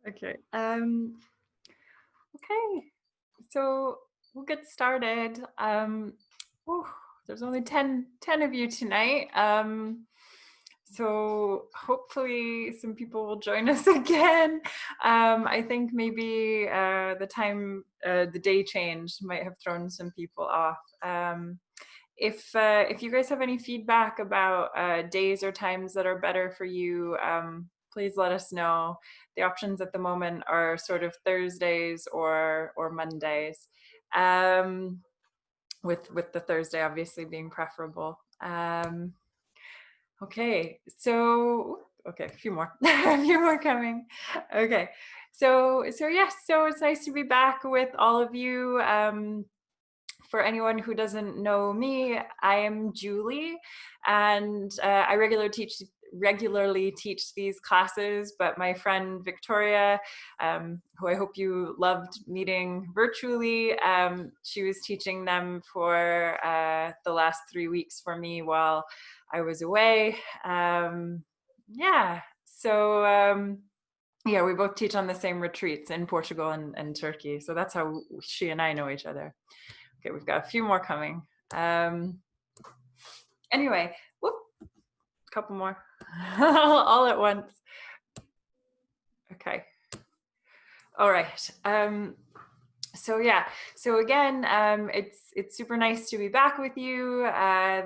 Okay. Okay. So we'll get started. Whew, there's only ten of you tonight. So hopefully some people will join us again. I think maybe the day change might have thrown some people off. If you guys have any feedback about days or times that are better for you, please let us know. The options at the moment are sort of Thursdays or Mondays, um, with the Thursday obviously being preferable. Okay, a few more, a few more coming. Okay, so yes, so it's nice to be back with all of you. For anyone who doesn't know me, I am Julie, and I regularly teach these classes, but my friend Victoria, who I hope you loved meeting virtually, she was teaching them for the last 3 weeks for me while I was away. Yeah, so yeah, we both teach on the same retreats in Portugal and Turkey. So that's how she and I know each other. Okay, we've got a few more coming. Anyway, whoop, couple more, all at once. Okay. All right. So yeah. So again, it's super nice to be back with you.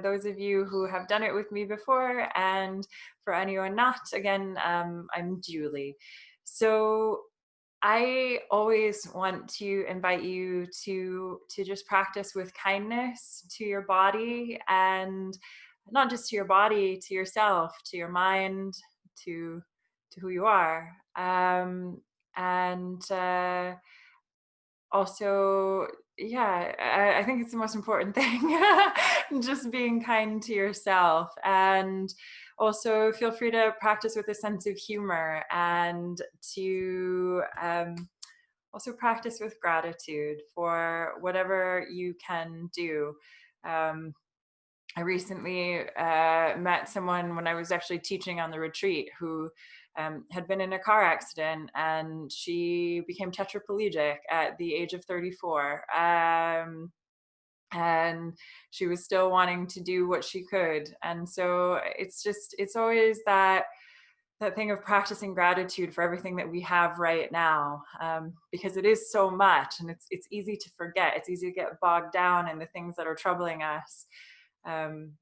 Those of you who have done it with me before, and for anyone not, again, I'm Julie. So I always want to invite you to just practice with kindness to your body, and not just to your body, to yourself, to your mind, to who you are, and also, yeah, I think it's the most important thing. Just being kind to yourself, and also feel free to practice with a sense of humor, and to also practice with gratitude for whatever you can do. Um, I recently met someone when I was actually teaching on the retreat who had been in a car accident, and she became tetraplegic at the age of 34. And she was still wanting to do what she could. And so it's always that thing of practicing gratitude for everything that we have right now, because it is so much, and it's easy to forget. It's easy to get bogged down in the things that are troubling us, um,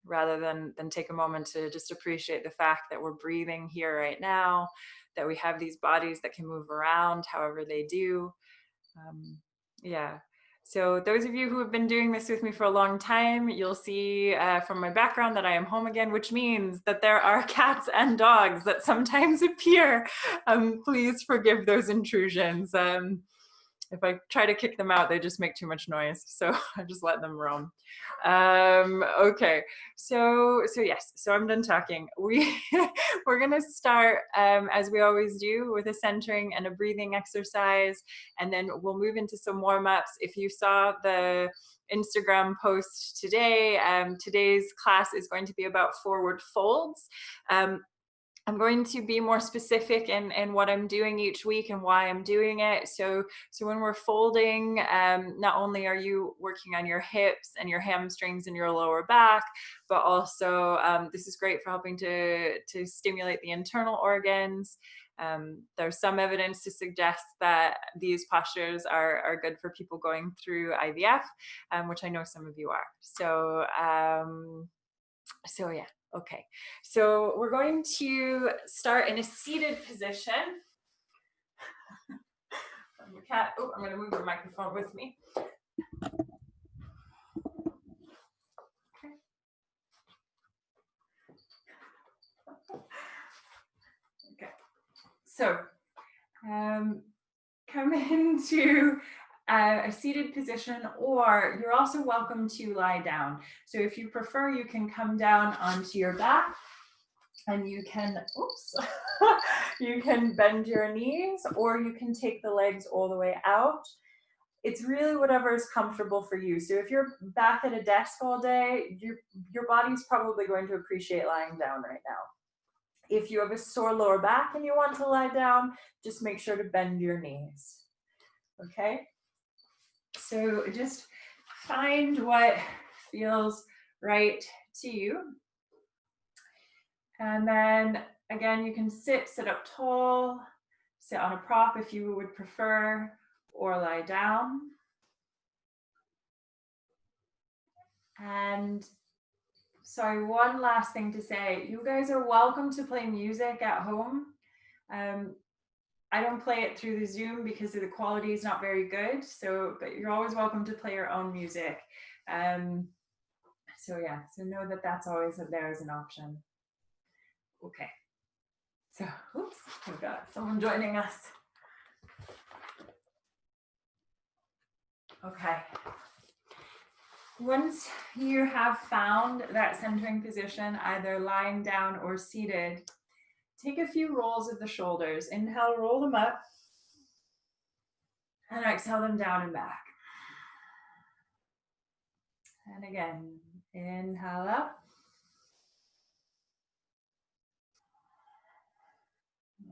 rather than take a moment to just appreciate the fact that we're breathing here right now, that we have these bodies that can move around however they do. Yeah. So those of you who have been doing this with me for a long time, you'll see from my background that I am home again, which means that there are cats and dogs that sometimes appear. Please forgive those intrusions. If I try to kick them out, they just make too much noise. So I just let them roam. Okay, so yes, so I'm done talking. We're gonna start, as we always do, with a centering and a breathing exercise, and then we'll move into some warm-ups. If you saw the Instagram post today, today's class is going to be about forward folds. I'm going to be more specific in what I'm doing each week and why I'm doing it. So when we're folding, not only are you working on your hips and your hamstrings and your lower back, but also this is great for helping to stimulate the internal organs. There's some evidence to suggest that these postures are good for people going through IVF, which I know some of you are. So yeah, okay. So we're going to start in a seated position. Cat, oh, I'm going to move the microphone with me. Okay. So come into a seated position, or you're also welcome to lie down. So if you prefer, you can come down onto your back, and you can, oops, you can bend your knees, or you can take the legs all the way out. It's really whatever is comfortable for you. So if you're back at a desk all day, your body's probably going to appreciate lying down right now. If you have a sore lower back and you want to lie down, just make sure to bend your knees. Okay? So just find what feels right to you. And then again, you can sit up tall, sit on a prop if you would prefer, or lie down. And sorry, one last thing to say. You guys are welcome to play music at home. I don't play it through the Zoom because the quality is not very good. But you're always welcome to play your own music. So know that that's always there as an option. Okay. So, oops, we've got someone joining us. Okay. Once you have found that centering position, either lying down or seated, take a few rolls of the shoulders. Inhale, roll them up. And exhale them down and back. And again, inhale up.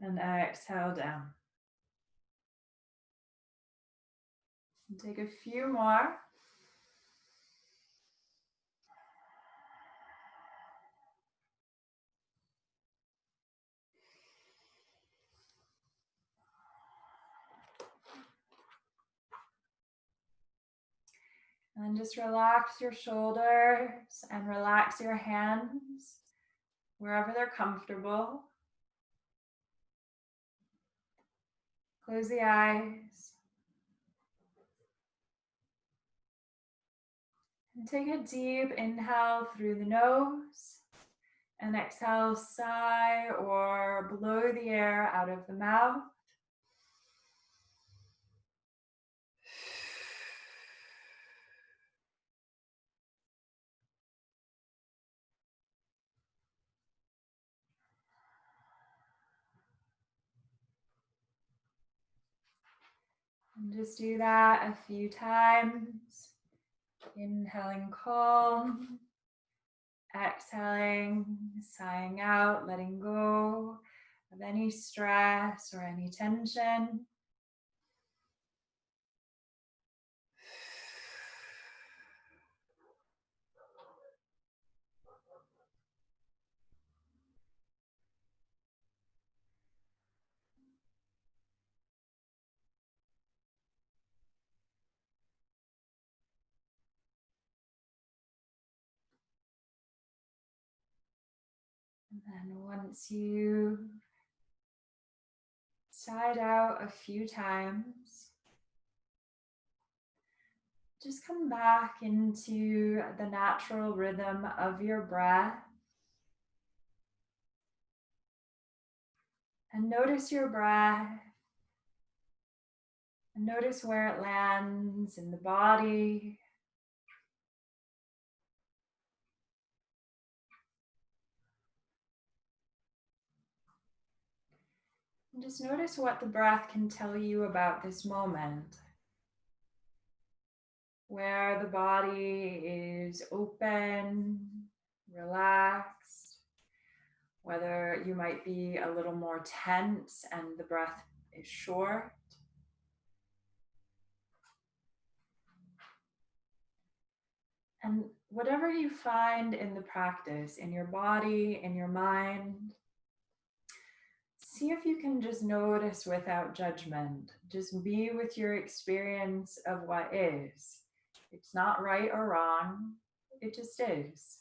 And exhale down. Take a few more. And just relax your shoulders and relax your hands wherever they're comfortable. Close the eyes. And take a deep inhale through the nose. And exhale, sigh or blow the air out of the mouth. And just do that a few times. Inhaling calm. Exhaling, sighing out, letting go of any stress or any tension. And then once you sighed out a few times, just come back into the natural rhythm of your breath. And notice your breath. And notice where it lands in the body. And just notice what the breath can tell you about this moment. Where the body is open, relaxed, whether you might be a little more tense and the breath is short. And whatever you find in the practice, in your body, in your mind, see if you can just notice without judgment. Just be with your experience of what is. It's not right or wrong, it just is.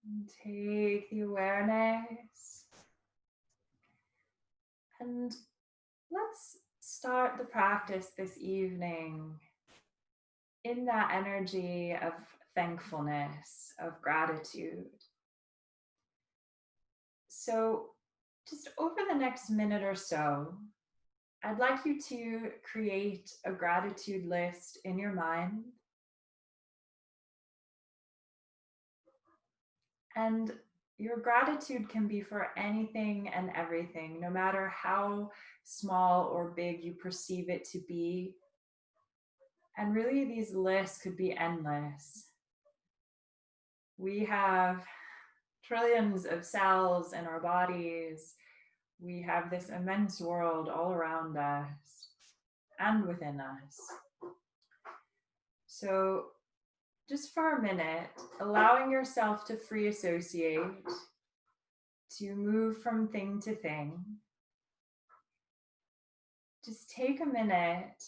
And take the awareness and let's start the practice this evening in that energy of thankfulness, of gratitude. So, just over the next minute or so, I'd like you to create a gratitude list in your mind. And your gratitude can be for anything and everything, no matter how small or big you perceive it to be. And really, these lists could be endless. We have trillions of cells in our bodies. We have this immense world all around us and within us. So, just for a minute, allowing yourself to free associate, to move from thing to thing. Just take a minute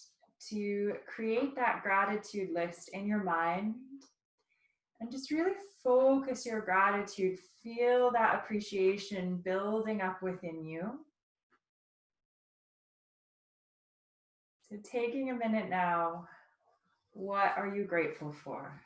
to create that gratitude list in your mind and just really focus your gratitude. Feel that appreciation building up within you. So, taking a minute now, what are you grateful for?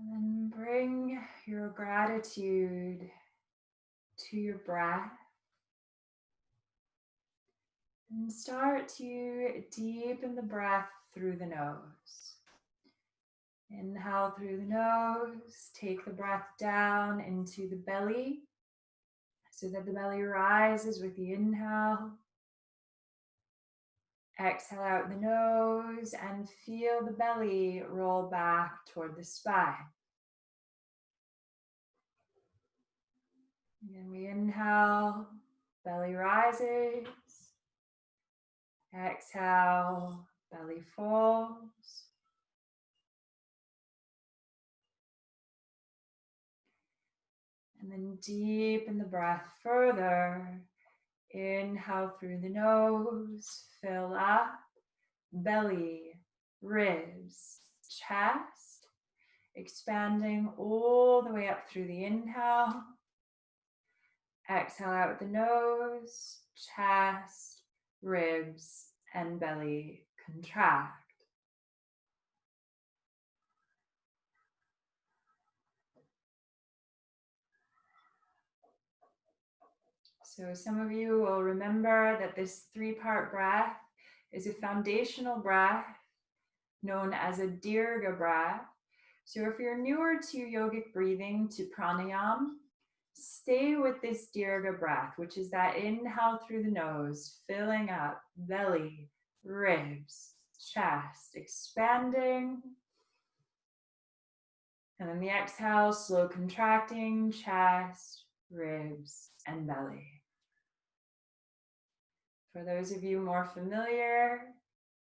And then bring your gratitude to your breath and start to deepen the breath through the nose. Inhale through the nose, take the breath down into the belly so that the belly rises with the inhale. Exhale out the nose and feel the belly roll back toward the spine. Again, we inhale, belly rises. Exhale, belly falls. And then deepen the breath further. Inhale through the nose, fill up, belly, ribs, chest, expanding all the way up through the inhale. Exhale out the nose, chest, ribs, and belly contract. So some of you will remember that this 3-part breath is a foundational breath known as a dirga breath. So if you're newer to yogic breathing, to pranayama, stay with this dirga breath, which is that inhale through the nose, filling up belly, ribs, chest, expanding. And then the exhale, slow contracting, chest, ribs, and belly. For those of you more familiar,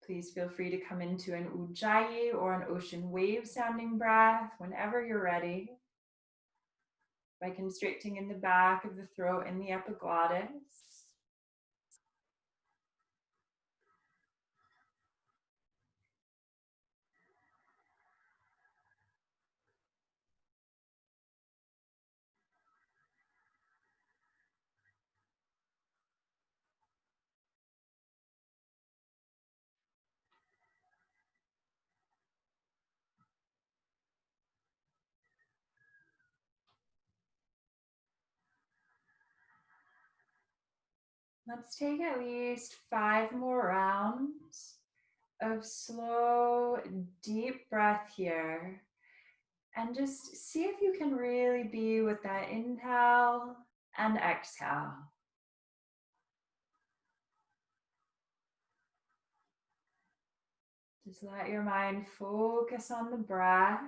please feel free to come into an ujjayi or an ocean wave sounding breath whenever you're ready, by constricting in the back of the throat and the epiglottis. Let's take at least 5 more rounds of slow, deep breath here. And just see if you can really be with that inhale and exhale. Just let your mind focus on the breath.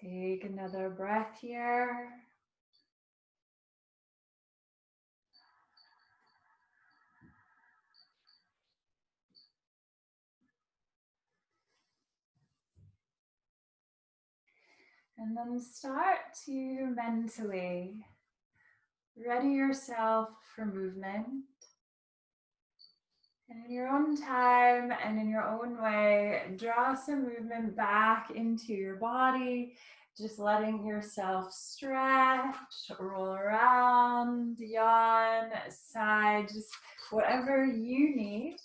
Take another breath here. And then start to mentally ready yourself for movement. And in your own time and in your own way, draw some movement back into your body, just letting yourself stretch, roll around, yawn, side, just whatever you need.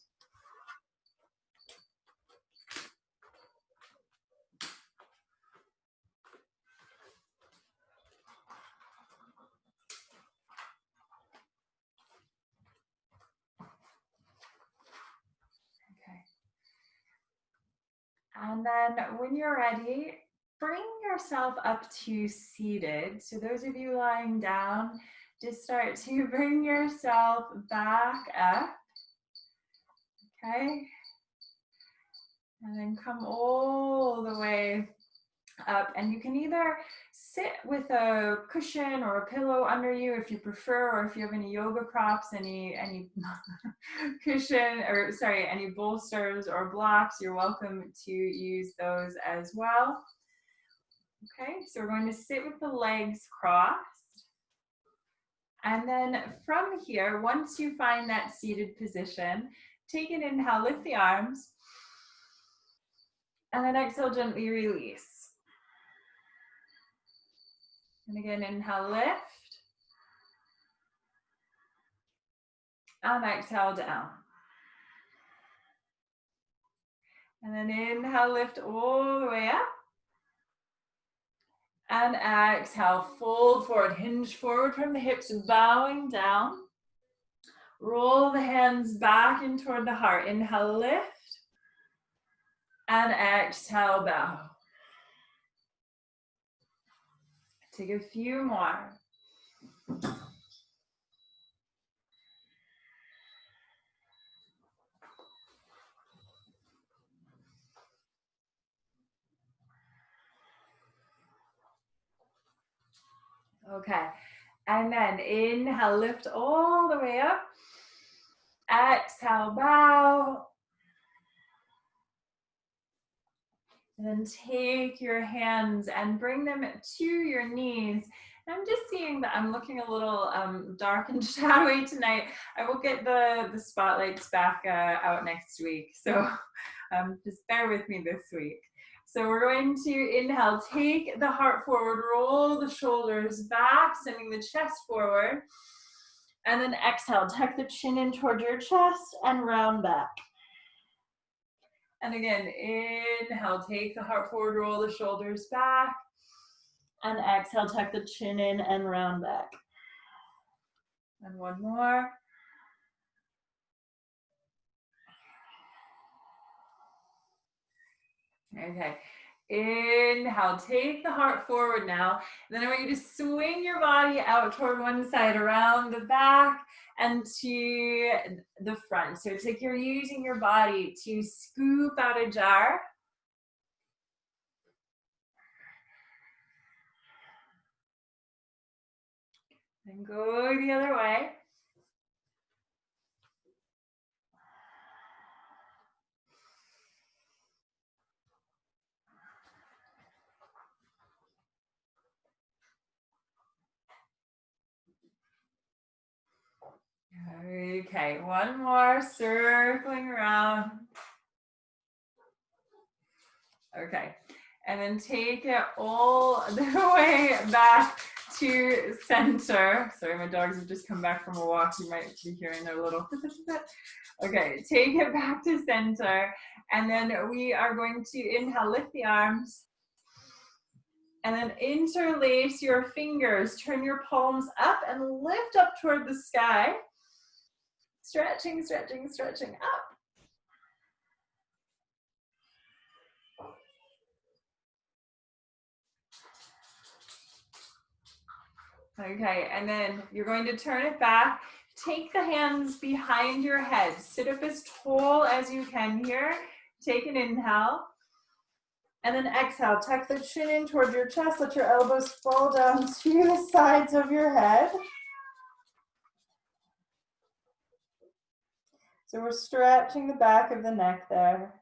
Okay. And then when you're ready, bring yourself up to seated. So those of you lying down, just start to bring yourself back up. Okay. And then come all the way up. And you can either sit with a cushion or a pillow under you if you prefer, or if you have any yoga props, any cushion, or sorry, any bolsters or blocks, you're welcome to use those as well. Okay, so we're going to sit with the legs crossed. And then from here, once you find that seated position, take an inhale, lift the arms. And then exhale, gently release. And again, inhale, lift. And exhale, down. And then inhale, lift all the way up. And exhale, fold forward, hinge forward from the hips, bowing down. Roll the hands back in toward the heart. Inhale, lift. And exhale, bow. Take a few more. Okay, and then inhale, lift all the way up. Exhale, bow. And then take your hands and bring them to your knees. And I'm just seeing that I'm looking a little dark and shadowy tonight. I will get the spotlights back out next week. So just bear with me this week. So we're going to inhale, take the heart forward, roll the shoulders back, sending the chest forward. And then exhale, tuck the chin in toward your chest and round back. And again, inhale, take the heart forward, roll the shoulders back. And exhale, tuck the chin in and round back. And one more. Okay. Inhale, take the heart forward now. Then I want you to swing your body out toward one side, around the back and to the front. So it's like you're using your body to scoop out a jar. And go the other way. Okay, one more, circling around. Okay, and then take it all the way back to center. Sorry, my dogs have just come back from a walk. You might be hearing their little okay, take it back to center. And then we are going to inhale, lift the arms. And then interlace your fingers. Turn your palms up and lift up toward the sky. Stretching, stretching, stretching up. Okay, and then you're going to turn it back. Take the hands behind your head. Sit up as tall as you can here. Take an inhale. And then exhale. Tuck the chin in toward your chest. Let your elbows fall down to the sides of your head. So we're stretching the back of the neck there.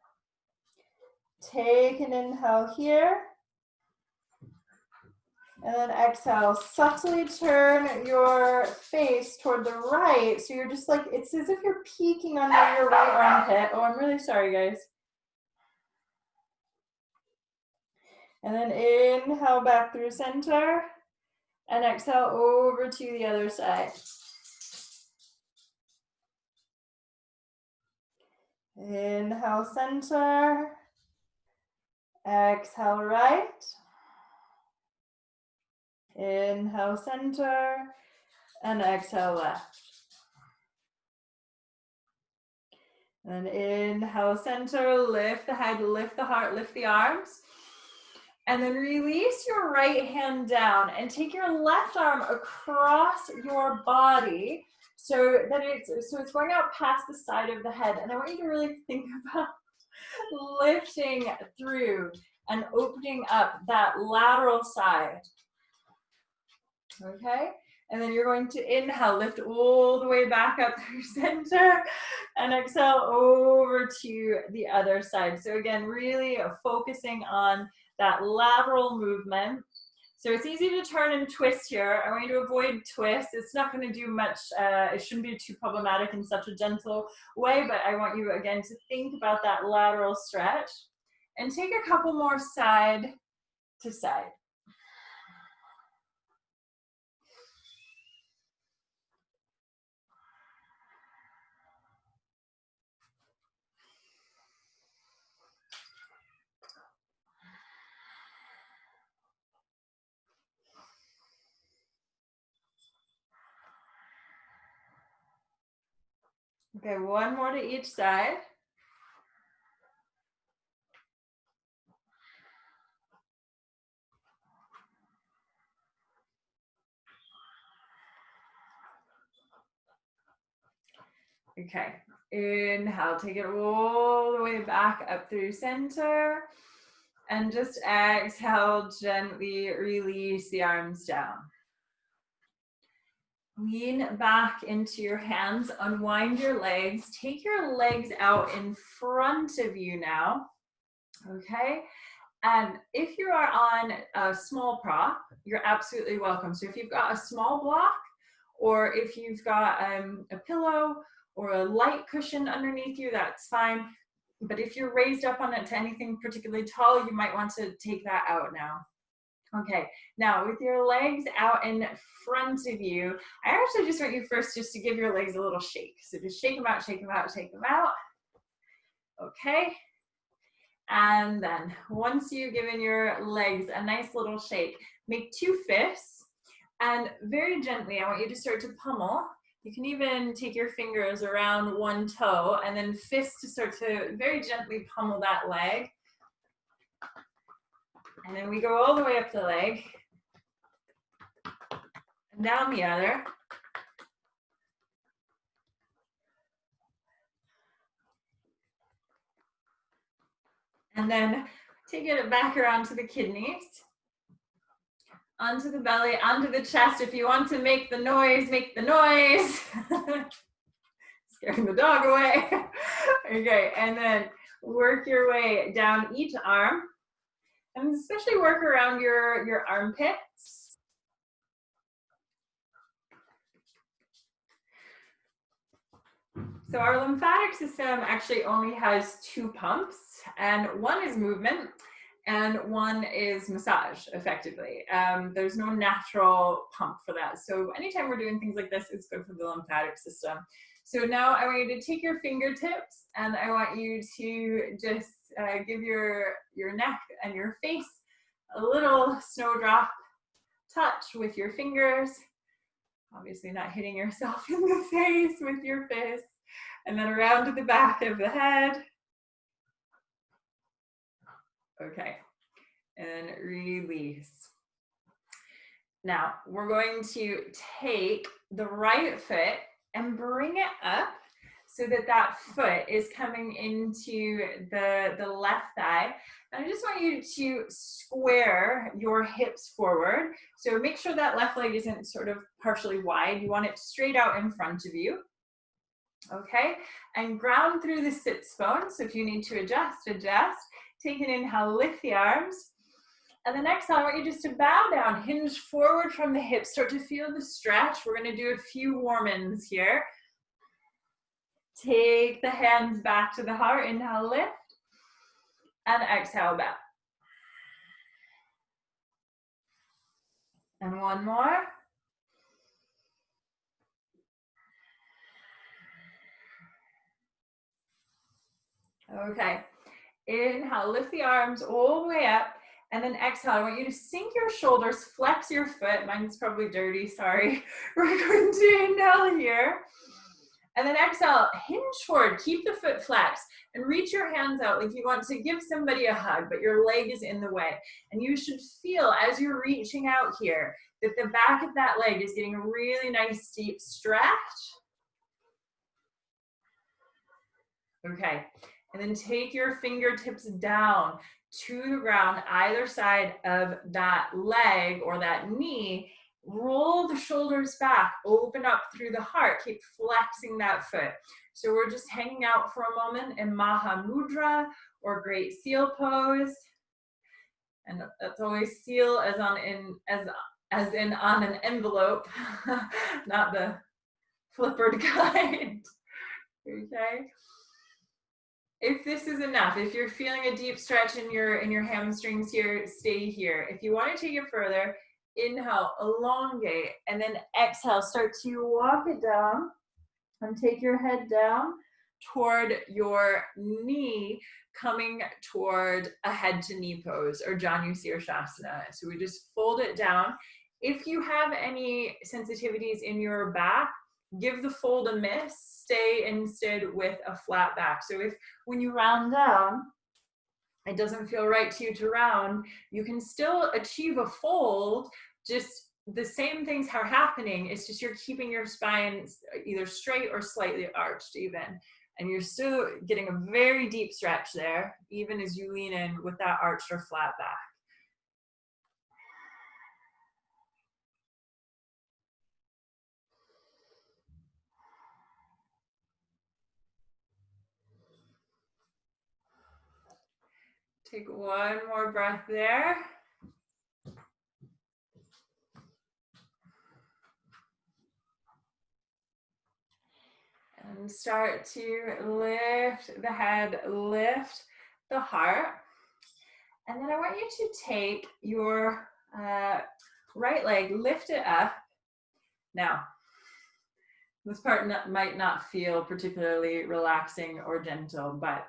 Take an inhale here. And then exhale, subtly turn your face toward the right. So you're just like, it's as if you're peeking under your right armpit. Oh, I'm really sorry, guys. And then inhale back through center. And exhale over to the other side. Inhale center. Exhale right. Inhale center. And exhale left. And inhale center, lift the head, lift the heart, lift the arms. And then release your right hand down and take your left arm across your body so that it's going out past the side of the head. And I want you to really think about lifting through and opening up that lateral side. Okay? And then you're going to inhale, lift all the way back up through center, and exhale over to the other side. So again, really focusing on that lateral movement. So it's easy to turn and twist here. I want you to avoid twists. It's not going to do much, it shouldn't be too problematic in such a gentle way, but I want you again to think about that lateral stretch. And take a couple more side to side. Okay, one more to each side. Okay, inhale, take it all the way back up through center. And just exhale, gently release the arms down. Lean back into your hands, unwind your legs, take your legs out in front of you now, okay? And if you are on a small prop, you're absolutely welcome. So if you've got a small block, or if you've got a pillow or a light cushion underneath you, that's fine. But if you're raised up on it to anything particularly tall, you might want to take that out now. Okay, now with your legs out in front of you, I actually just want you first just to give your legs a little shake. So just shake them out, shake them out, shake them out. Okay, and then once you've given your legs a nice little shake, make two fists, and very gently, I want you to start to pummel. You can even take your fingers around one toe, and then fists to start to very gently pummel that leg. And then we go all the way up the leg, and down the other. And then take it back around to the kidneys, onto the belly, onto the chest. If you want to make the noise, make the noise. Scaring the dog away. Okay, and then work your way down each arm. And especially work around your armpits. So our lymphatic system actually only has two pumps, and one is movement and one is massage, effectively. There's no natural pump for that. So anytime we're doing things like this, it's good for the lymphatic system. So now I want you to take your fingertips and I want you to just give your neck and your face a little snowdrop touch with your fingers. Obviously not hitting yourself in the face with your fist. And then around to the back of the head. Okay, and release. Now, we're going to take the right foot and bring it up so that that foot is coming into the left thigh. And I just want you to square your hips forward. So make sure that left leg isn't sort of partially wide. You want it straight out in front of you. Okay, and ground through the sits bone. So if you need to adjust, adjust. Take an inhale, lift the arms. And the next time, I want you just to bow down, hinge forward from the hips, start to feel the stretch. We're going to do a few warm-ins here. Take the hands back to the heart, inhale, lift, and exhale back. And one more. Okay, inhale, lift the arms all the way up, and then exhale. I want you to sink your shoulders, flex your foot. Mine's probably dirty, sorry. We're going to inhale here. And then exhale, hinge forward, keep the foot flexed, and reach your hands out like you want to give somebody a hug, but your leg is in the way. And you should feel, as you're reaching out here, that the back of that leg is getting a really nice deep stretch. Okay, and then take your fingertips down to the ground, either side of that leg or that knee. Roll the shoulders back, open up through the heart, keep flexing that foot. So we're just hanging out for a moment in Maha Mudra or Great Seal Pose. And that's always seal as in on an envelope, not the flippered kind. Okay. If this is enough, if you're feeling a deep stretch in your hamstrings here, stay here. If you want to take it further, inhale, elongate, and then exhale, start to walk it down and take your head down toward your knee, coming toward a head to knee pose or Janu Sirsasana. So we just fold it down. If you have any sensitivities in your back, give the fold a miss, stay instead with a flat back. So if when you round down, it doesn't feel right to you to round, you can still achieve a fold, just the same things are happening, it's just you're keeping your spine either straight or slightly arched even. And you're still getting a very deep stretch there, even as you lean in with that arched or flat back. Take one more breath there. And start to lift the head, lift the heart. And then I want you to take your right leg, lift it up. Now, this part might not feel particularly relaxing or gentle, but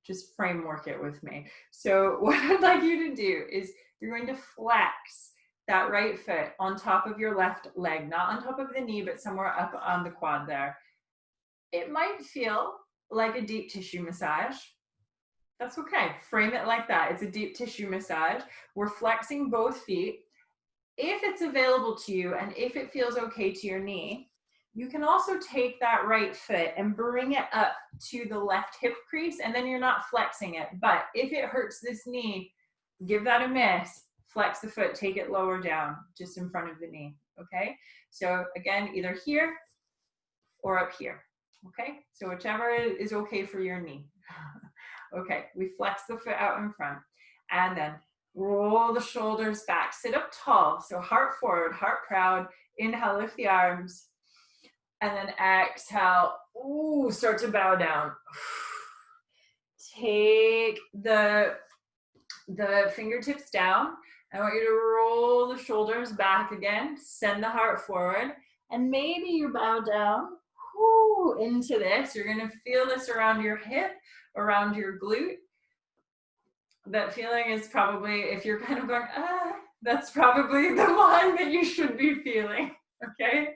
just framework it with me. So what I'd like you to do is you're going to flex that right foot on top of your left leg, not on top of the knee, but somewhere up on the quad there. It might feel like a deep tissue massage. That's okay. Frame it like that. It's a deep tissue massage. We're flexing both feet. If it's available to you and if it feels okay to your knee, you can also take that right foot and bring it up to the left hip crease, and then you're not flexing it. But if it hurts this knee, give that a miss. Flex the foot, take it lower down, just in front of the knee, okay? So again, either here or up here, okay? So whichever is okay for your knee. Okay, we flex the foot out in front, and then roll the shoulders back, sit up tall. So heart forward, heart proud, inhale, lift the arms. And then exhale. Ooh, start to bow down. Take the fingertips down. I want you to roll the shoulders back again. Send the heart forward. And maybe you bow down into this. You're going to feel this around your hip, around your glute. That feeling is probably, if you're kind of going, that's probably the one that you should be feeling. Okay?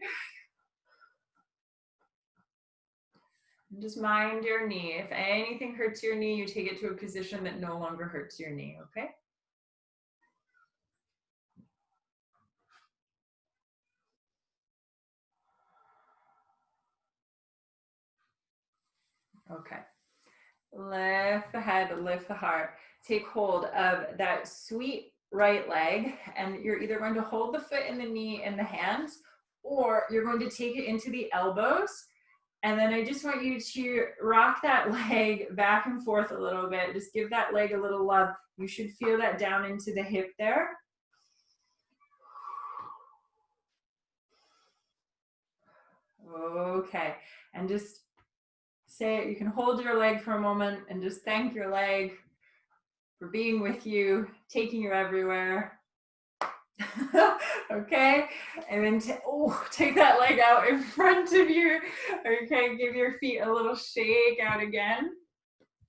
Just mind your knee. If anything hurts your knee, you take it to a position that no longer hurts your knee, okay? Okay. Lift the head, lift the heart. Take hold of that sweet right leg, and you're either going to hold the foot and the knee in the hands, or you're going to take it into the elbows. And then I just want you to rock that leg back and forth a little bit. Just give that leg a little love. You should feel that down into the hip there. Okay, and just say it. You can hold your leg for a moment and just thank your leg for being with you, taking you everywhere. Okay, and then take that leg out in front of you. Okay, give your feet a little shake out again.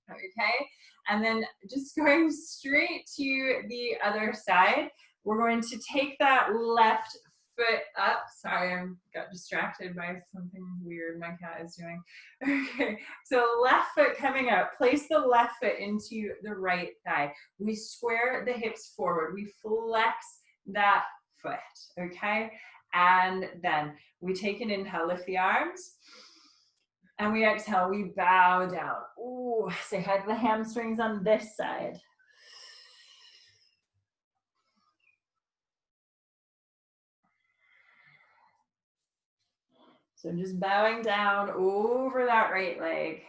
Okay, and then just going straight to the other side, we're going to take that left foot up. Sorry, I got distracted by something weird my cat is doing. Okay, so left foot coming up. Place the left foot into the right thigh. We square the hips forward. We flex that foot, okay? And then we take an inhale, lift the arms. And we exhale, we bow down. Ooh, say hi to the hamstrings on this side. So just bowing down over that right leg.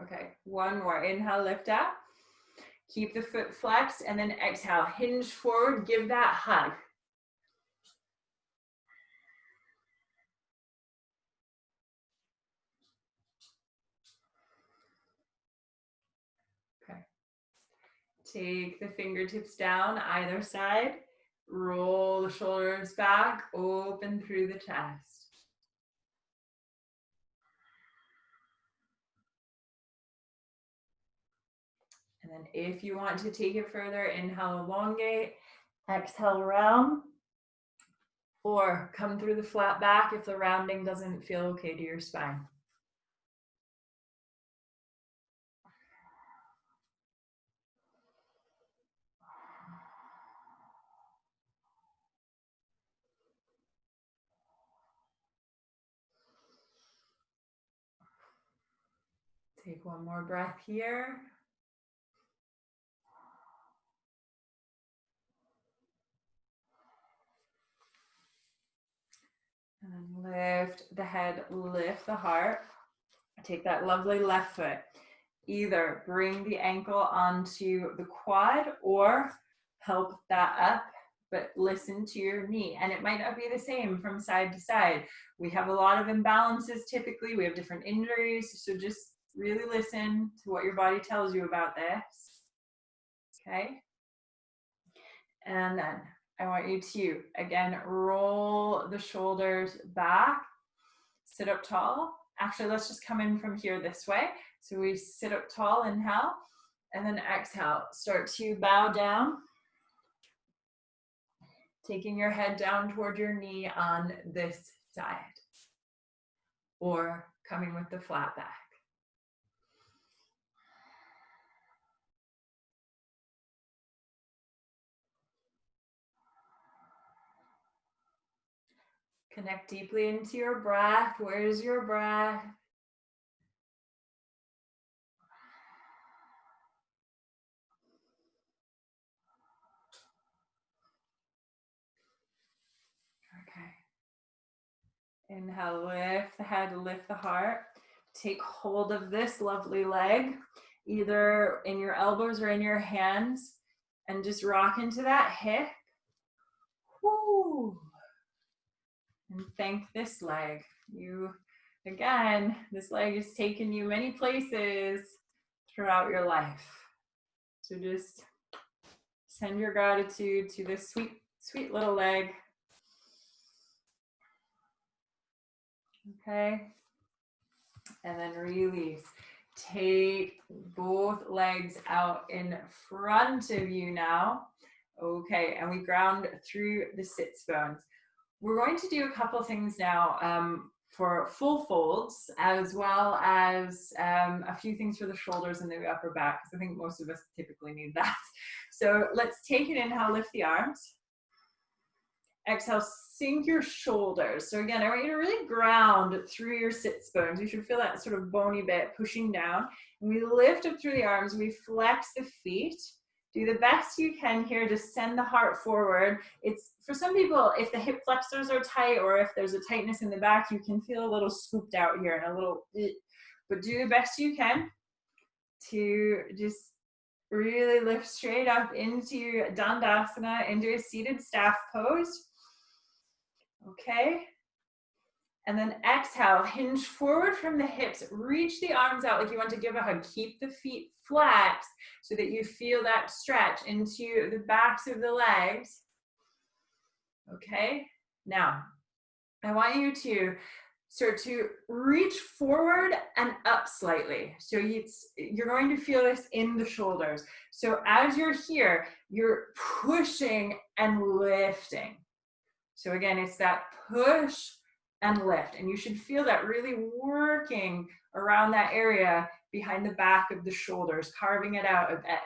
Okay, one more. Inhale, lift up. Keep the foot flexed, and then exhale, hinge forward, give that hug. Okay. Take the fingertips down either side. Roll the shoulders back, open through the chest. And then if you want to take it further, inhale, elongate, exhale, round, or come through the flat back if the rounding doesn't feel okay to your spine. Take one more breath here. And then lift the head, lift the heart. Take that lovely left foot. Either bring the ankle onto the quad or help that up, but listen to your knee. And it might not be the same from side to side. We have a lot of imbalances typically. We have different injuries. So just really listen to what your body tells you about this. Okay. And then I want you to, again, roll the shoulders back, sit up tall. Actually, let's just come in from here this way. So we sit up tall, inhale, and then exhale. Start to bow down, taking your head down toward your knee on this side, or coming with the flat back. Connect deeply into your breath. Where's your breath? Okay. Inhale, lift the head, lift the heart. Take hold of this lovely leg, either in your elbows or in your hands, And just rock into that hip. Woo. And thank this leg. Again, this leg has taken you many places throughout your life. So just send your gratitude to this sweet, sweet little leg. Okay. And then release. Take both legs out in front of you now. Okay, and we ground through the sits bones. We're going to do a couple things now for full folds, as well as a few things for the shoulders and the upper back, because I think most of us typically need that. So let's take an inhale, lift the arms. Exhale, sink your shoulders. So again, I want you to really ground through your sits bones. You should feel that sort of bony bit pushing down. And we lift up through the arms, we flex the feet. Do the best you can here to send the heart forward. It's for some people, if the hip flexors are tight or if there's a tightness in the back, you can feel a little scooped out here and a little, but do the best you can to just really lift straight up into Dandasana, into a seated staff pose. Okay. And then exhale, hinge forward from the hips, reach the arms out like you want to give a hug. Keep the feet flexed so that you feel that stretch into the backs of the legs. Okay. Now, I want you to start to reach forward and up slightly. So you're going to feel this in the shoulders. So as you're here, you're pushing and lifting. So again, it's that push and lift. And you should feel that really working around that area behind the back of the shoulders, carving it out a bit.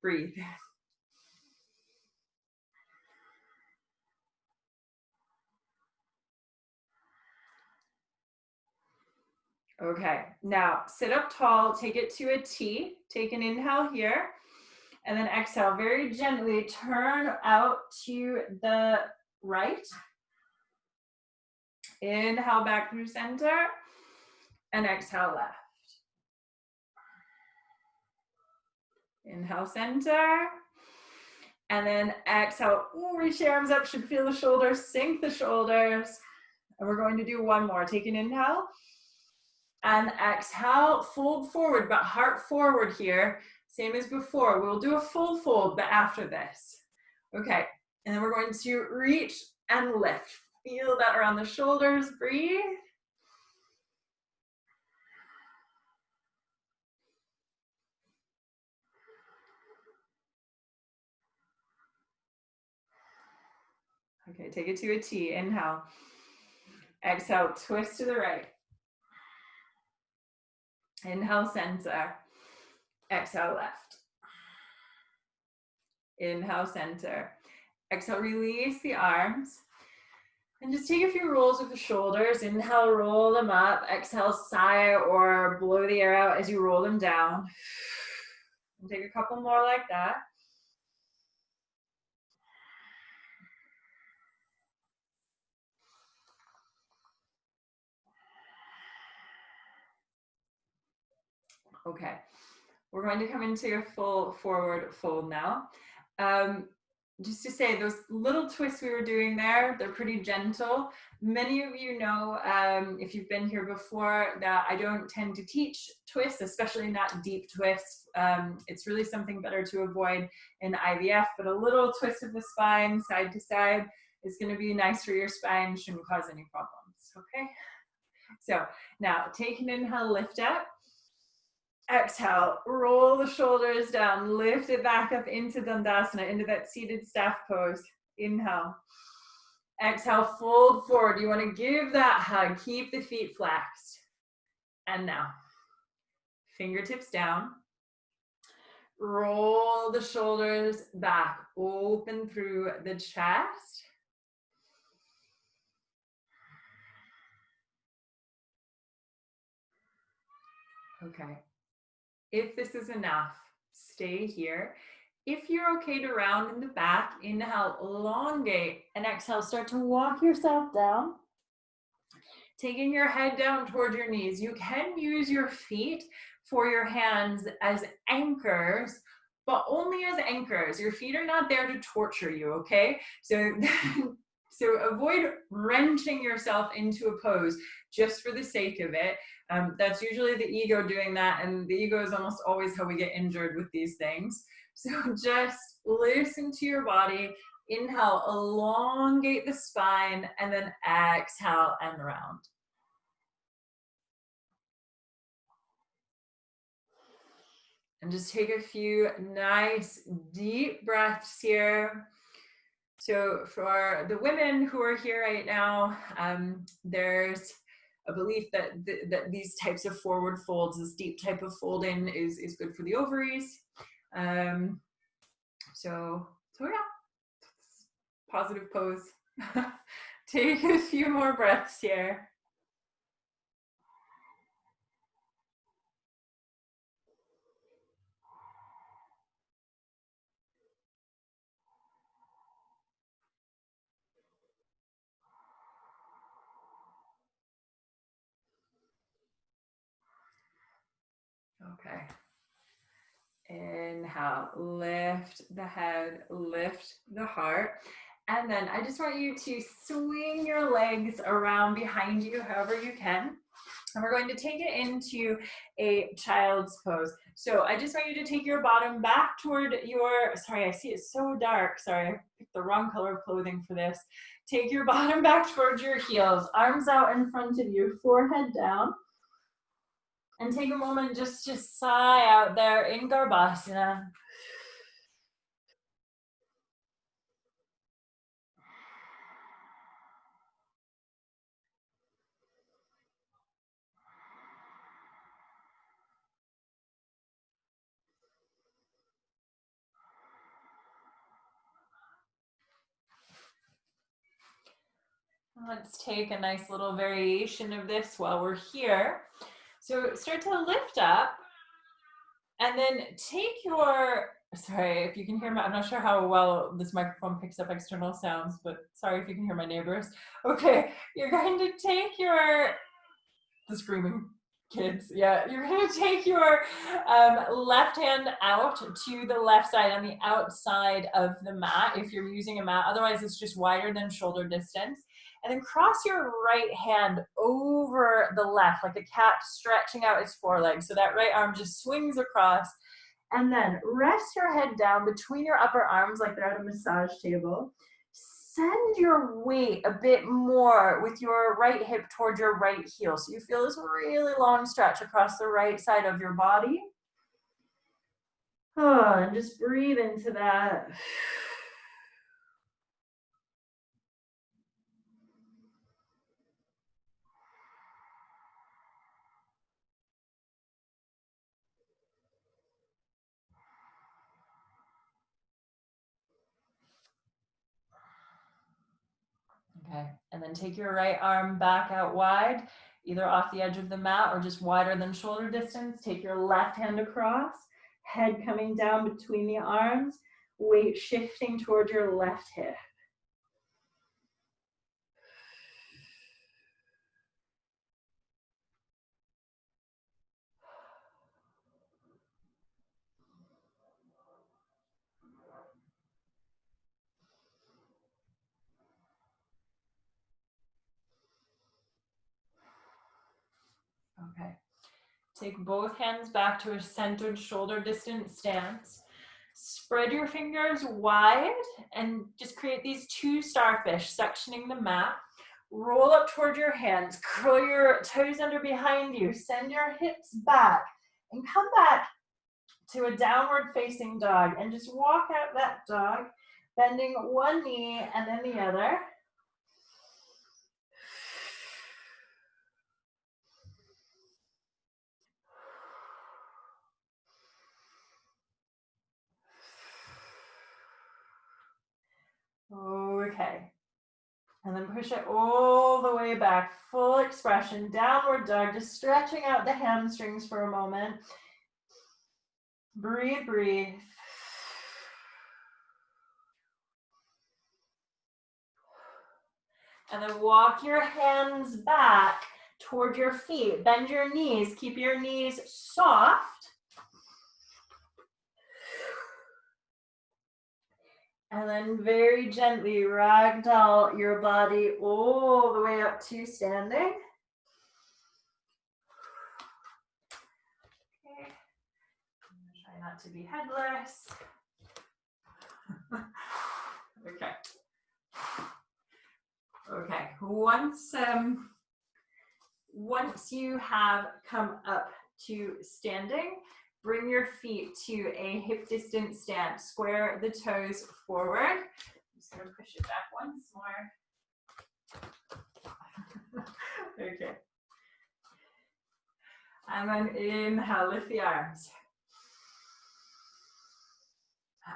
Breathe. Okay, now sit up tall, take it to a T. Take an inhale here. And then exhale, very gently turn out to the right. Inhale back through center. And exhale left. Inhale center. And then exhale, reach the arms up, should feel the shoulders, sink the shoulders. And we're going to do one more. Take an inhale. And exhale, fold forward, but heart forward here. Same as before. We'll do a full fold, but after this. Okay, and then we're going to reach and lift. Feel that around the shoulders, breathe. Okay, take it to a T, inhale. Exhale, twist to the right. Inhale, center. Exhale, left. Inhale, center. Exhale, release the arms. And just take a few rolls with the shoulders. Inhale, roll them up. Exhale, sigh or blow the air out as you roll them down. And take a couple more like that. Okay, we're going to come into a full forward fold now. Just to say, those little twists we were doing there, they're pretty gentle. Many of you know, if you've been here before, that I don't tend to teach twists, especially not deep twists. It's really something better to avoid in IVF, but a little twist of the spine, side to side, is going to be nice for your spine, shouldn't cause any problems, okay? So now, take an inhale, lift up. Exhale, roll the shoulders down, lift it back up into Dandasana, into that seated staff pose. Inhale. Exhale, fold forward. You want to give that hug. Keep the feet flexed. And now, fingertips down. Roll the shoulders back, open through the chest. Okay. If this is enough, stay here. If you're okay to round in the back, inhale, elongate, and exhale, start to walk yourself down. Taking your head down toward your knees. You can use your feet for your hands as anchors, but only as anchors. Your feet are not there to torture you, okay? So, so avoid wrenching yourself into a pose just for the sake of it. That's usually the ego doing that, and the ego is almost always how we get injured with these things. So just listen to your body. Inhale, elongate the spine, and then exhale and round. And just take a few nice deep breaths here. So for the women who are here right now, there's a belief that that these types of forward folds, this deep type of folding, is good for the ovaries. So yeah, positive pose. Take a few more breaths here. Okay. Inhale, lift the head, lift the heart. And then I just want you to swing your legs around behind you however you can. And we're going to take it into a child's pose. So I just want you to take your bottom back toward your, sorry, I see it's so dark. Sorry, I picked the wrong color of clothing for this. Take your bottom back towards your heels, arms out in front of you, forehead down. And take a moment just to sigh out there in Garbhasana. Let's take a nice little variation of this while we're here. So start to lift up and then take your, sorry if you can hear I'm not sure how well this microphone picks up external sounds, but sorry if you can hear my neighbors. Okay, you're going to take the screaming kids, yeah, you're going to take your left hand out to the left side on the outside of the mat if you're using a mat. Otherwise it's just wider than shoulder distance. And then cross your right hand over the left, like a cat stretching out its forelegs. So that right arm just swings across. And then rest your head down between your upper arms like they're at a massage table. Send your weight a bit more with your right hip toward your right heel. So you feel this really long stretch across the right side of your body. Oh, and just breathe into that. Okay, and then take your right arm back out wide, either off the edge of the mat or just wider than shoulder distance. Take your left hand across, head coming down between the arms, weight shifting toward your left hip. Okay. Take both hands back to a centered shoulder distance stance. Spread your fingers wide and just create these two starfish, sectioning the mat. Roll up toward your hands, curl your toes under behind you, send your hips back, and come back to a downward facing dog. And just walk out that dog, bending one knee and then the other. Okay. And then push it all the way back, full expression, downward dog, just stretching out the hamstrings for a moment. Breathe, breathe. And then walk your hands back toward your feet. Bend your knees, keep your knees soft. And then very gently ragdoll your body all the way up to standing. Okay. Try not to be headless. Okay. Okay. Once you have come up to standing, bring your feet to a hip distance stance. Square the toes forward. I'm just going to push it back once more. Okay. And then inhale, lift the arms.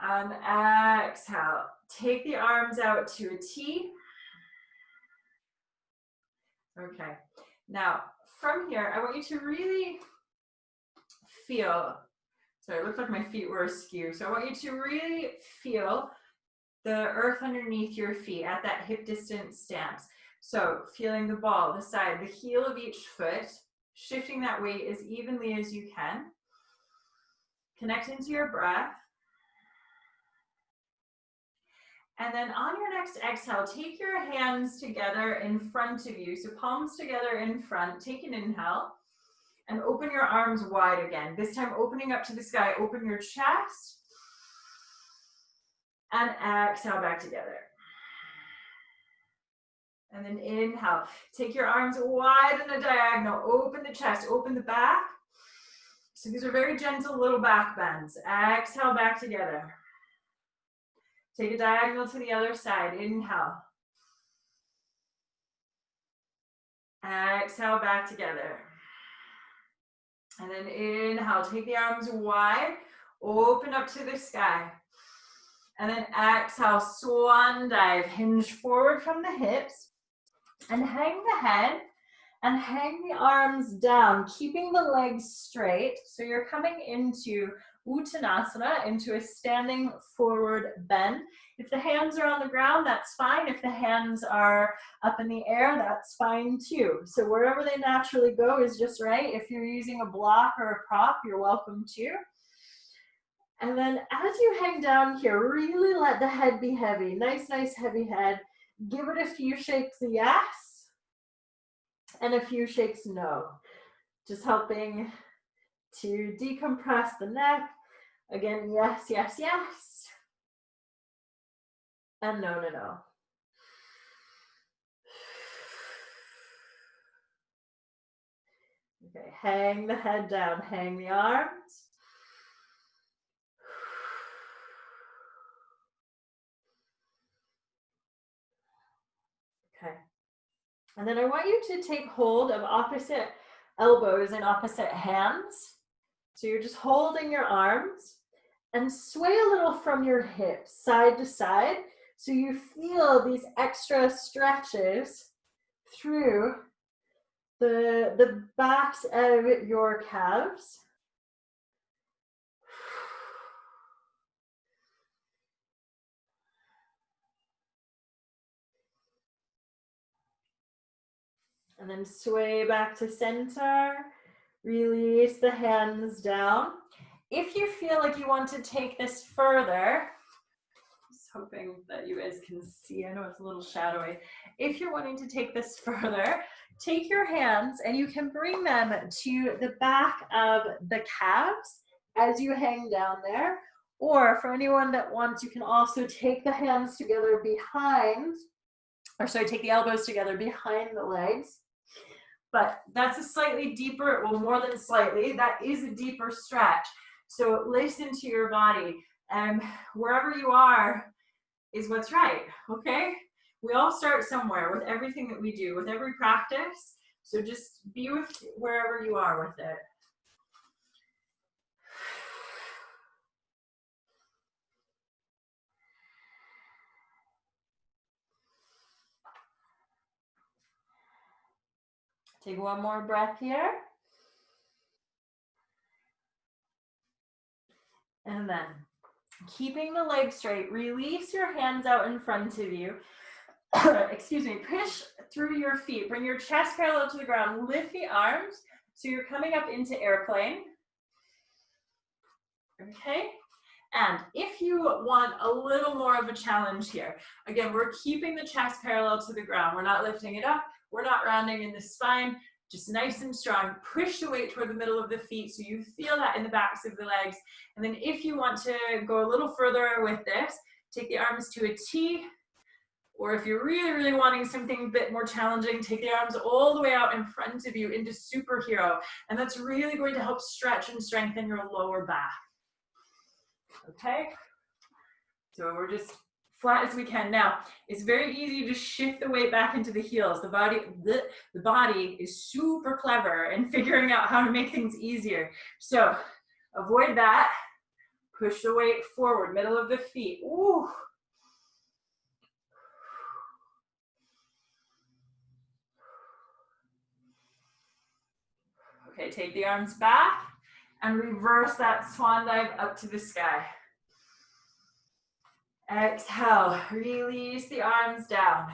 And exhale, take the arms out to a T. Okay. Now, from here, I want you to really feel, sorry, it looked like my feet were askew. So I want you to really feel the earth underneath your feet at that hip distance stance. So feeling the ball, the side, the heel of each foot, shifting that weight as evenly as you can. Connect into your breath. And then on your next exhale, take your hands together in front of you. So palms together in front. Take an inhale and open your arms wide again. This time opening up to the sky. Open your chest. And exhale back together. And then inhale. Take your arms wide in a diagonal. Open the chest. Open the back. So these are very gentle little back bends. Exhale back together. Take a diagonal to the other side. Inhale. Exhale back together. And then inhale. Take the arms wide. Open up to the sky. And then exhale. Swan dive. Hinge forward from the hips. And hang the head. And hang the arms down. Keeping the legs straight. So you're coming into Uttanasana, into a standing forward bend. If the hands are on the ground, that's fine. If the hands are up in the air, that's fine too. So wherever they naturally go is just right. If you're using a block or a prop, you're welcome to. And then as you hang down here, really let the head be heavy. Nice heavy head. Give it a few shakes yes, and a few shakes no. Just helping to decompress the neck. Again, yes, yes, yes. And no, no, no. Okay, hang the head down, hang the arms. Okay. And then I want you to take hold of opposite elbows and opposite hands. So you're just holding your arms and sway a little from your hips side to side. So you feel these extra stretches through the backs of your calves. And then sway back to center. Release the hands down. If you feel like you want to take this further, just hoping that you guys can see, I know it's a little shadowy. If you're wanting to take this further, take your hands and you can bring them to the back of the calves as you hang down there. Or for anyone that wants, you can also take the hands together behind, or sorry, take the elbows together behind the legs. But that's a slightly deeper, well, more than slightly, that is a deeper stretch. So listen to your body, and wherever you are is what's right, okay? We all start somewhere with everything that we do, with every practice. So just be with wherever you are with it. Take one more breath here. And then keeping the legs straight, release your hands out in front of you. Excuse me, push through your feet. Bring your chest parallel to the ground. Lift the arms. So you're coming up into airplane. Okay. And if you want a little more of a challenge here, again, we're keeping the chest parallel to the ground. We're not lifting it up. We're not rounding in the spine, just nice and strong. Push the weight toward the middle of the feet so you feel that in the backs of the legs. And then if you want to go a little further with this, take the arms to a T, or if you're really, really wanting something a bit more challenging, take the arms all the way out in front of you into superhero. And that's really going to help stretch and strengthen your lower back. Okay? So we're just flat as we can. Now, it's very easy to shift the weight back into the heels. The body is super clever in figuring out how to make things easier. So avoid that. Push the weight forward, middle of the feet. Ooh. Okay, take the arms back and reverse that swan dive up to the sky. Exhale, release the arms down.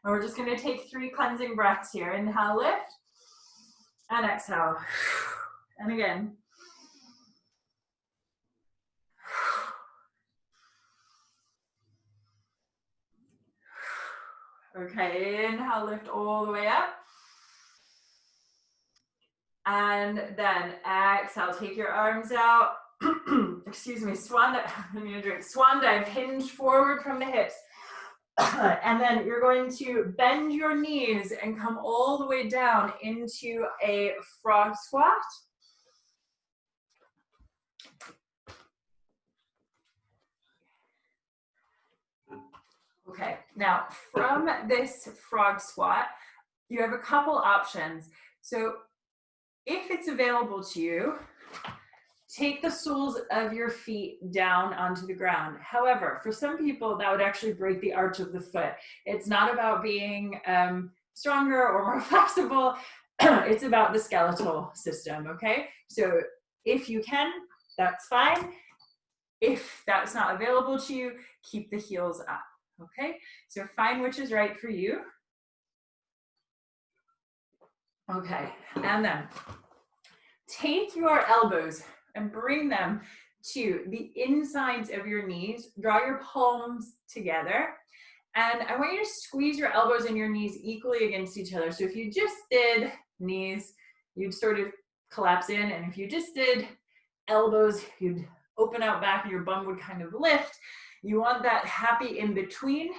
And we're just gonna take 3 cleansing breaths here. Inhale, lift, and exhale. And again. Okay, inhale, lift all the way up. And then exhale, take your arms out. Excuse me, swan dive. I'm gonna drink. Swan dive, hinge forward from the hips. And then you're going to bend your knees and come all the way down into a frog squat. Okay, now from this frog squat, you have a couple options. So if it's available to you, take the soles of your feet down onto the ground. However, for some people, that would actually break the arch of the foot. It's not about being stronger or more flexible. It's about the skeletal system, okay? So if you can, that's fine. If that's not available to you, keep the heels up, okay? So find which is right for you. Okay, and then take your elbows and bring them to the insides of your knees. Draw your palms together. And I want you to squeeze your elbows and your knees equally against each other. So if you just did knees, you'd sort of collapse in. And if you just did elbows, you'd open out back and your bum would kind of lift. You want that happy in between.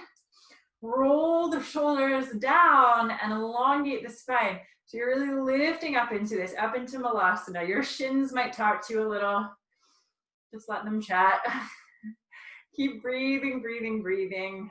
Roll the shoulders down and elongate the spine. So you're really lifting up into this, up into Malasana. Your shins might talk to you a little. Just let them chat. Keep breathing, breathing, breathing.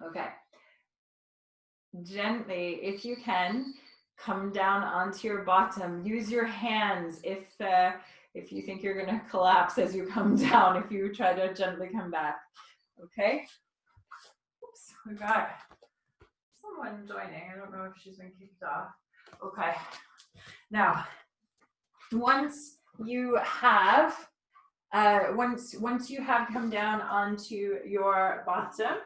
Okay. Gently, if you can, come down onto your bottom. Use your hands if you think you're gonna collapse as you come down, if you try to gently come back, okay? Oops, we got someone joining. I don't know if she's been kicked off. Okay, now, once you have come down onto your bottom,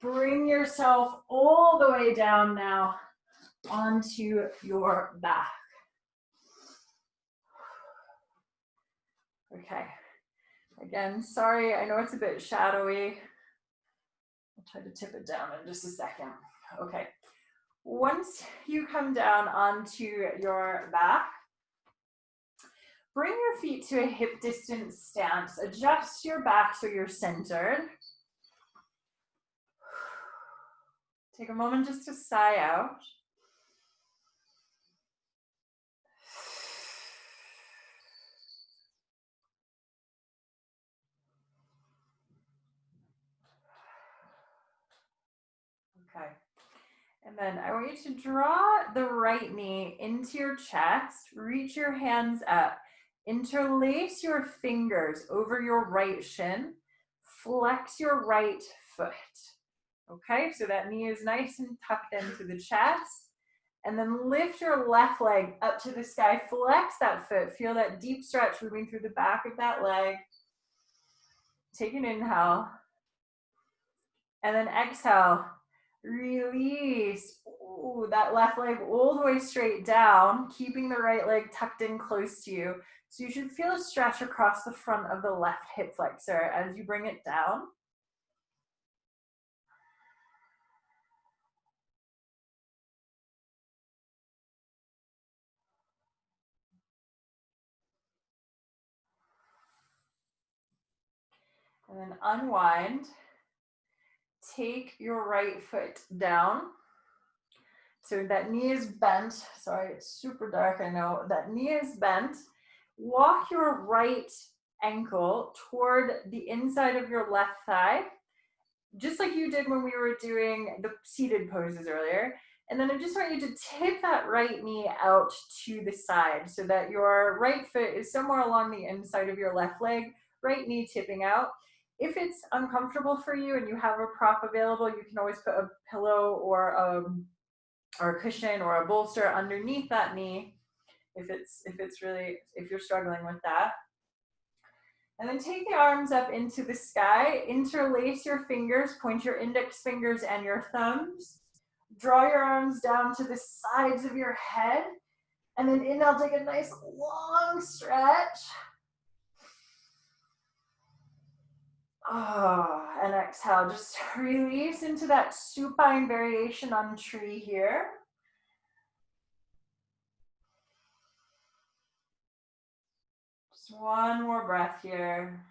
bring yourself all the way down now onto your back. Okay. Again, sorry, I know it's a bit shadowy. I'll try to tip it down in just a second. Okay. Once you come down onto your back, bring your feet to a hip distance stance. Adjust your back so you're centered. Take a moment just to sigh out. Okay. And then I want you to draw the right knee into your chest, reach your hands up, interlace your fingers over your right shin, flex your right foot. Okay, so that knee is nice and tucked into the chest. And then lift your left leg up to the sky. Flex that foot. Feel that deep stretch moving through the back of that leg. Take an inhale. And then exhale. Release. Ooh, that left leg all the way straight down, keeping the right leg tucked in close to you. So you should feel a stretch across the front of the left hip flexor as you bring it down. And then unwind. Take your right foot down. So that knee is bent. Sorry, it's super dark, I know. That knee is bent. Walk your right ankle toward the inside of your left thigh, just like you did when we were doing the seated poses earlier. And then I just want you to tip that right knee out to the side so that your right foot is somewhere along the inside of your left leg, right knee tipping out. If it's uncomfortable for you and you have a prop available, you can always put a pillow or a cushion or a bolster underneath that knee if you're struggling with that. And then take the arms up into the sky, interlace your fingers, point your index fingers and your thumbs. Draw your arms down to the sides of your head. And then inhale, take a nice long stretch. And exhale, just release into that supine variation on tree here. Just one more breath here.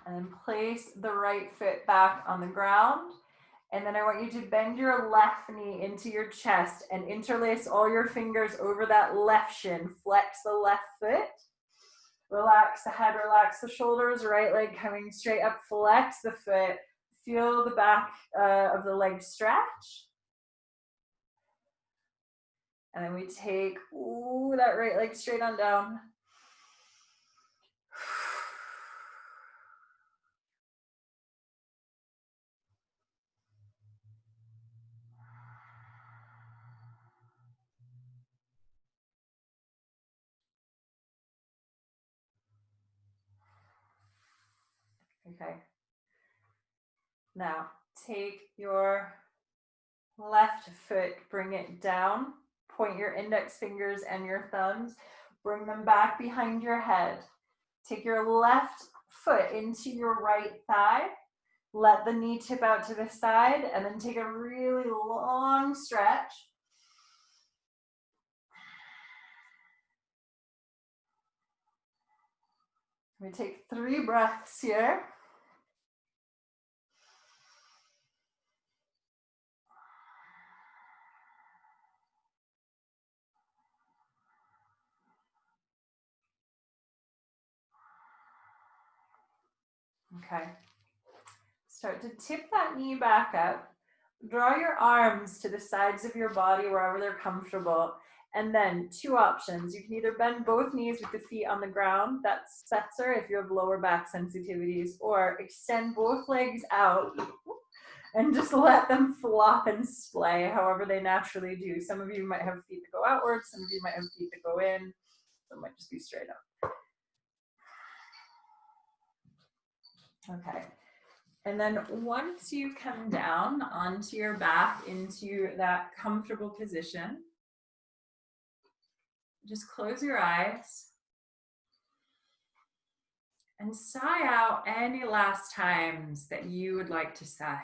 And place the right foot back on the ground. And then I want you to bend your left knee into your chest and interlace all your fingers over that left shin. Flex the left foot. Relax the head, relax the shoulders, right leg coming straight up, flex the foot. Feel the back of the leg stretch. And then we take that right leg straight on down. Okay. Now, take your left foot, bring it down, point your index fingers and your thumbs, bring them back behind your head. Take your left foot into your right thigh, let the knee tip out to the side, and then take a really long stretch. We take 3 breaths here. Okay. Start to tip that knee back up. Draw your arms to the sides of your body wherever they're comfortable. And then 2 options. You can either bend both knees with the feet on the ground. That's better if you have lower back sensitivities. Or extend both legs out and just let them flop and splay however they naturally do. Some of you might have feet that go outwards. Some of you might have feet that go in. Some might just be straight up. Okay. And then once you come down onto your back into that comfortable position, just close your eyes and sigh out any last times that you would like to sigh.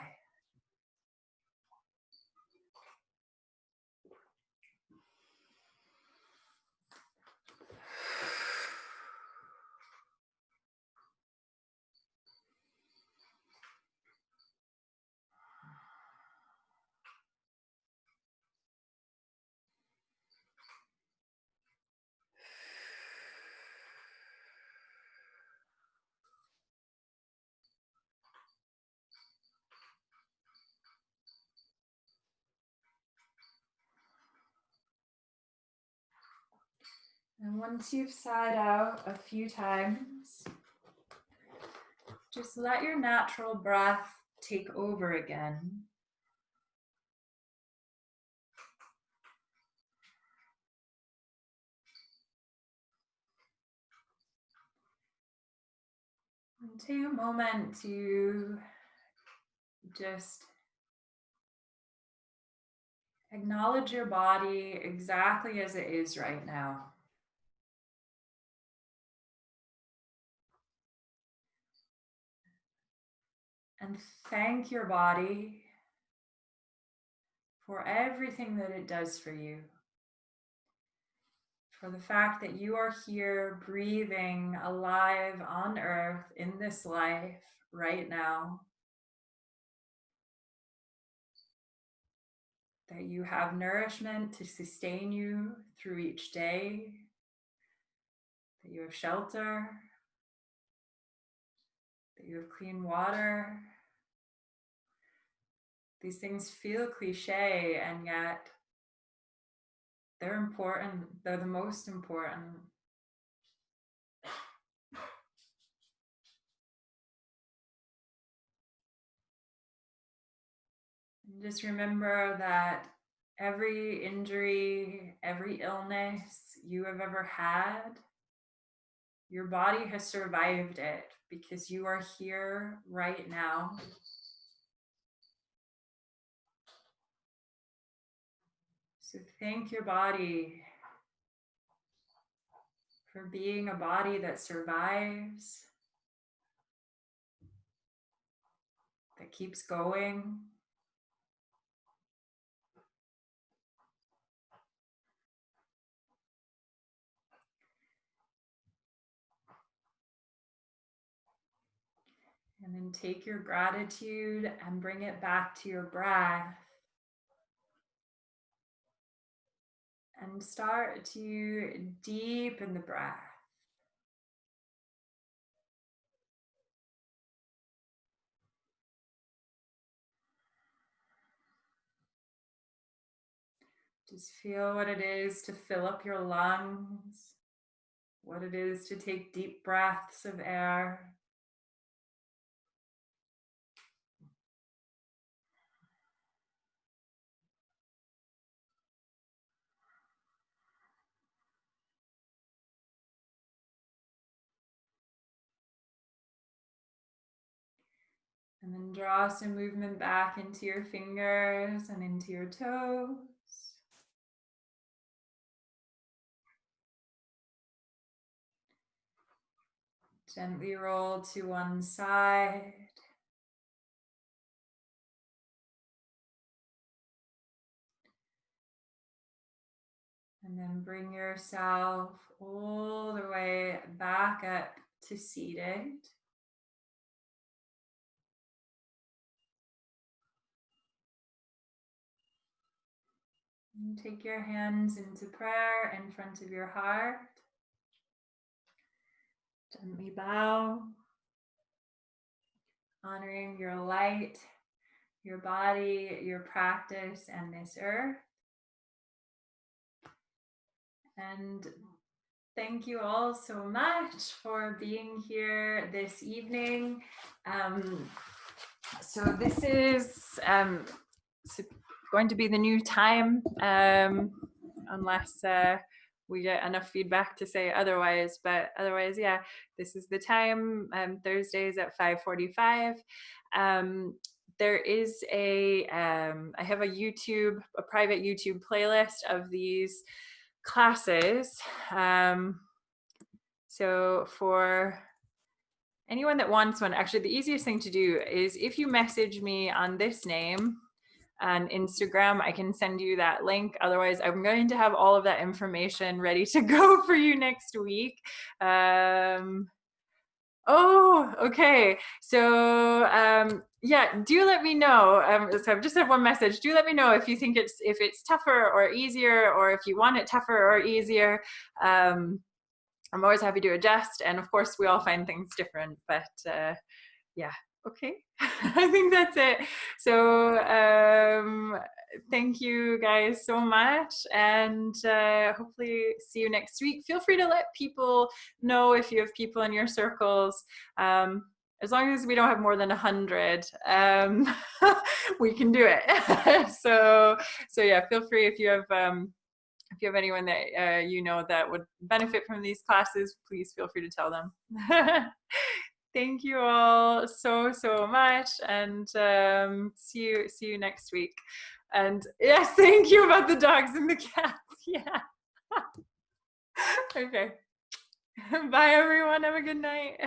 And once you've sighed out a few times, just let your natural breath take over again. And take a moment to just acknowledge your body exactly as it is right now. And thank your body for everything that it does for you. For the fact that you are here breathing alive on earth in this life right now. That you have nourishment to sustain you through each day. That you have shelter. That you have clean water. These things feel cliche, and yet they're important. They're the most important. And just remember that every injury, every illness you have ever had, your body has survived it because you are here right now. So thank your body for being a body that survives, that keeps going. And then take your gratitude and bring it back to your breath. And start to deepen the breath. Just feel what it is to fill up your lungs, what it is to take deep breaths of air. And then draw some movement back into your fingers and into your toes. Gently roll to one side. And then bring yourself all the way back up to seated. And take your hands into prayer in front of your heart. Gently bow, honoring your light, your body, your practice, and this earth. And thank you all so much for being here this evening. So this is going to be the new time, unless we get enough feedback to say otherwise. But otherwise, yeah, this is the time. Thursdays at 5:45. There is I have a private YouTube playlist of these classes. So for anyone that wants one, actually the easiest thing to do is if you message me on this name on Instagram, I can send you that link. Otherwise, I'm going to have all of that information ready to go for you next week. Oh, okay. So yeah, do let me know. So I've just had one message. Do let me know if you think if it's tougher or easier, or if you want it tougher or easier. I'm always happy to adjust, and of course, we all find things different. But yeah, Okay. I think that's it. So thank you guys so much, and hopefully see you next week. Feel free to let people know if you have people in your circles. As long as we don't have more than 100, we can do it. So yeah, feel free if you have anyone that you know that would benefit from these classes, please feel free to tell them. Thank you all so much, and see you next week. And yes, thank you about the dogs and the cats. Yeah. Okay. Bye everyone. Have a good night.